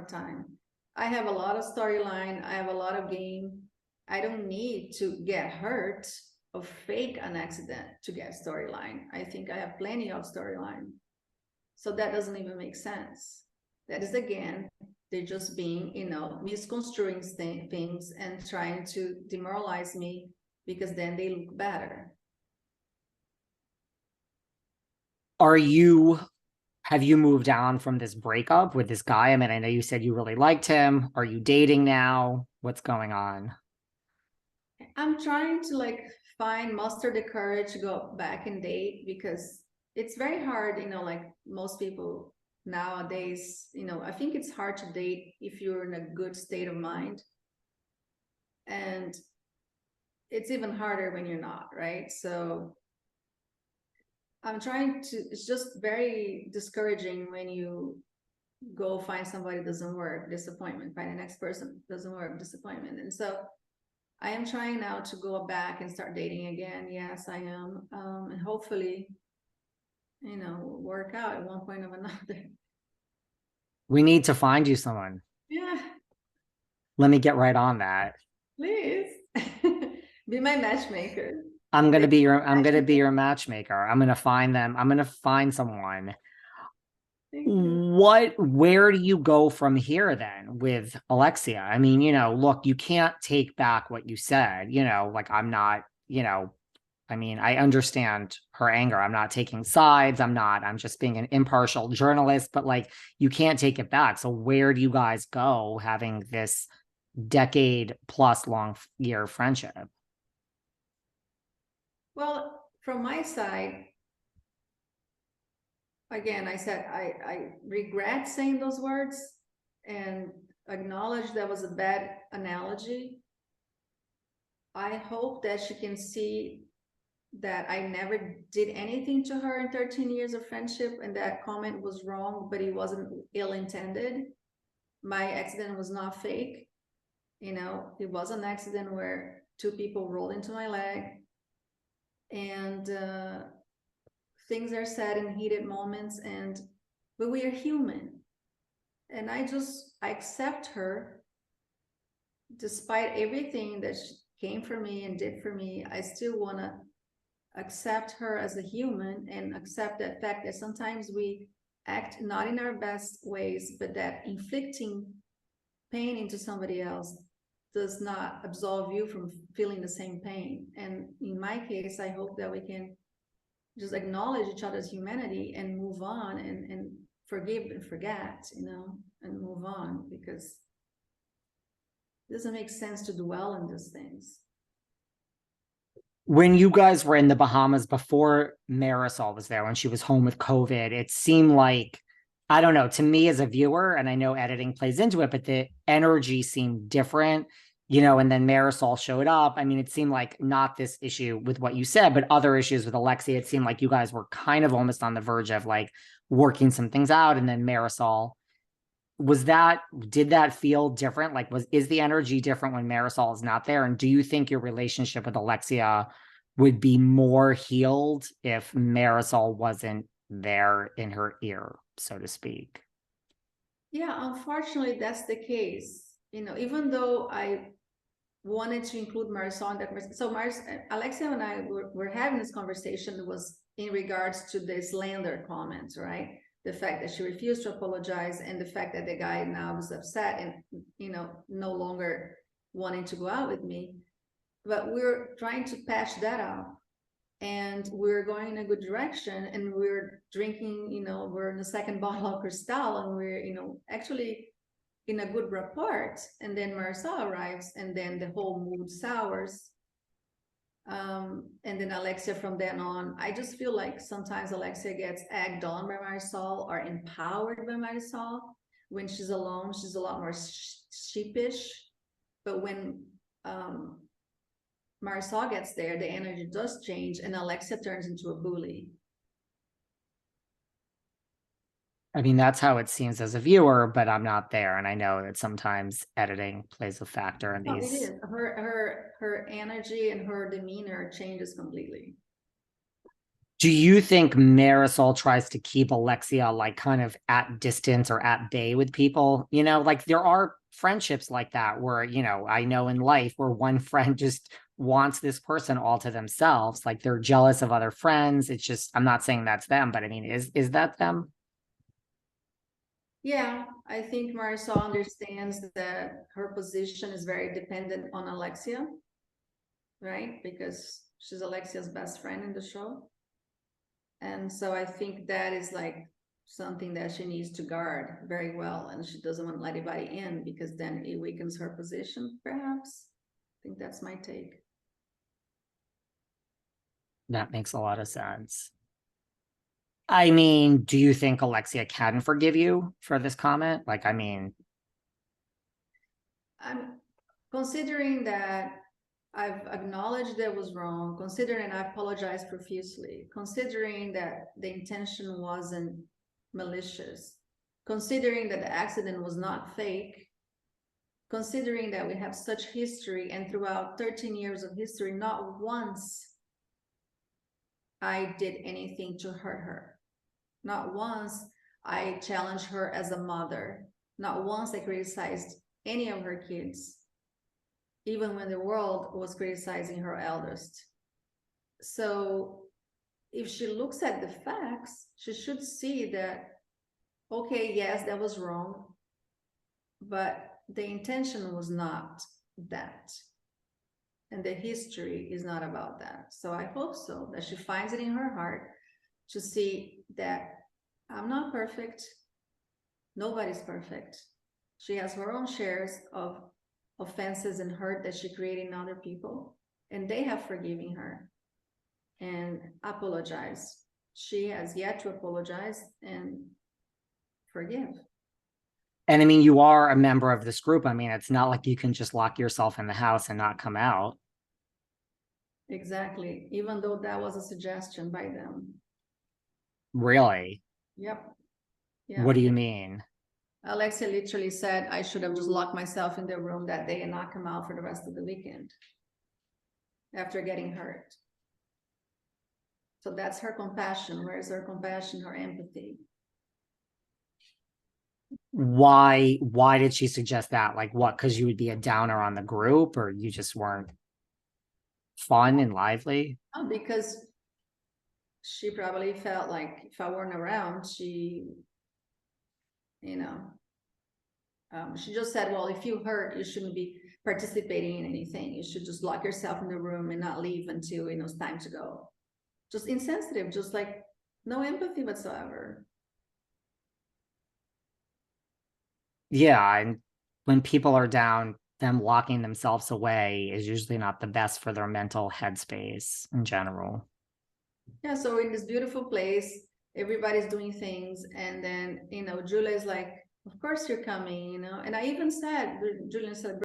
time. I have a lot of storyline. I have a lot of game. I don't need to get hurt or fake an accident to get storyline. I think I have plenty of storyline. So that doesn't even make sense. That is, again, they're just being, misconstruing things and trying to demoralize me because then they look better. Have you moved on from this breakup with this guy? I mean, I know you said you really liked him. Are you dating now? What's going on? I'm trying to muster the courage to go back and date because it's very hard, like most people nowadays, I think it's hard to date if you're in a good state of mind. And it's even harder when you're not, right? So it's just very discouraging when you go find somebody doesn't work, disappointment, find the next person doesn't work, disappointment. And so I am trying now to go back and start dating again. Yes, I am. And hopefully, work out at one point or another. We need to find you someone. Yeah. Let me get right on that. Please. Be my matchmaker. I'm gonna be your matchmaker. I'm gonna find them. I'm gonna find someone. Where do you go from here then with Alexia? I mean, look, you can't take back what you said, I'm not, I mean, I understand her anger. I'm not taking sides. I'm just being an impartial journalist, but you can't take it back. So where do you guys go having this decade plus long year friendship? Well, from my side, again, I said I regret saying those words and acknowledge that was a bad analogy. I hope that she can see that I never did anything to her in 13 years of friendship, and that comment was wrong, but it wasn't ill-intended. My accident was not fake. It was an accident where two people rolled into my leg, and things are said in heated moments, but we are human. And I accept her despite everything that she came for me and did for me. I still want to accept her as a human and accept that fact that sometimes we act not in our best ways, but that inflicting pain into somebody else does not absolve you from feeling the same pain. And in my case, I hope that we can just acknowledge each other's humanity and move on and forgive and forget, and move on, because it doesn't make sense to dwell on these things. When you guys were in the Bahamas before Marisol was there, when she was home with COVID, it seemed like, I don't know, to me as a viewer, and I know editing plays into it, but the energy seemed different, and then Marisol showed up. I mean, it seemed like not this issue with what you said, but other issues with Alexia. It seemed like you guys were kind of almost on the verge of working some things out. And then Marisol, did that feel different? Is the energy different when Marisol is not there? And do you think your relationship with Alexia would be more healed if Marisol wasn't there in her ear, so to speak? Yeah, unfortunately, that's the case. Even though I wanted to include Marisol in that conversation. So Alexia and I were having this conversation that was in regards to the slander comments, right? The fact that she refused to apologize, and the fact that the guy now was upset and, no longer wanting to go out with me. But we're trying to patch that up, and we're going in a good direction, and we're drinking, we're in the second bottle of Cristal, and we're, actually in a good rapport. And then Marisol arrives, and then the whole mood sours. And then Alexia from then on, I just feel like sometimes Alexia gets egged on by Marisol or empowered by Marisol. When she's alone, she's a lot more sheepish. But when Marisol gets there, the energy does change, and Alexia turns into a bully. I mean, that's how it seems as a viewer, but I'm not there. And I know that sometimes editing plays a factor in these. It is. Her energy and her demeanor changes completely. Do you think Marisol tries to keep Alexia like kind of at distance or at bay with people? You know, like there are friendships like that where, you know, I know in life where one friend just wants this person all to themselves, like they're jealous of other friends. It's just, I'm not saying that's them, but I mean, is that them? Yeah, I think Marisol understands that her position is very dependent on Alexia, right? Because she's Alexia's best friend in the show. And so I think that is like something that she needs to guard very well. And she doesn't want to let anybody in because then it weakens her position, perhaps. I think that's my take. That makes a lot of sense. I mean, do you think Alexia can forgive you for this comment? Like, I mean, I'm considering that I've acknowledged that was wrong, considering I apologized profusely, considering that the intention wasn't malicious, considering that the accident was not fake, considering that we have such history and throughout 13 years of history, not once I did anything to hurt her. Not once I challenged her as a mother. Not once I criticized any of her kids, even when the world was criticizing her eldest. So if she looks at the facts, she should see that, okay, yes, that was wrong, but the intention was not that. And the history is not about that. So I hope so, that she finds it in her heart to see that I'm not perfect. Nobody's perfect. She has her own shares of offenses and hurt that she created in other people, and they have forgiven her and apologized. She has yet to apologize and forgive. and I mean, you are a member of this group. I mean, it's not like you can just lock yourself in the house and not come out. Exactly. Even though that was a suggestion by them. Really? Yep. Yeah. What do you mean? Alexia literally said I should have just locked myself in the room that day and not come out for the rest of the weekend after getting hurt. So that's her compassion. Where is her compassion, her empathy? Why did she suggest that? Like what? Because you would be a downer on the group, or you just weren't fun and lively? Oh, because she probably felt like if I weren't around, she, you know, she just said, well, if you hurt, you shouldn't be participating in anything. You should just lock yourself in the room and not leave until, you know, it's time to go. Just insensitive, just like no empathy whatsoever. Yeah, and when people are down, them locking themselves away is usually not the best for their mental headspace in general. Yeah, so in this beautiful place, everybody's doing things, and then, you know, Julia is like, of course you're coming, you know. And I even said, Julia said,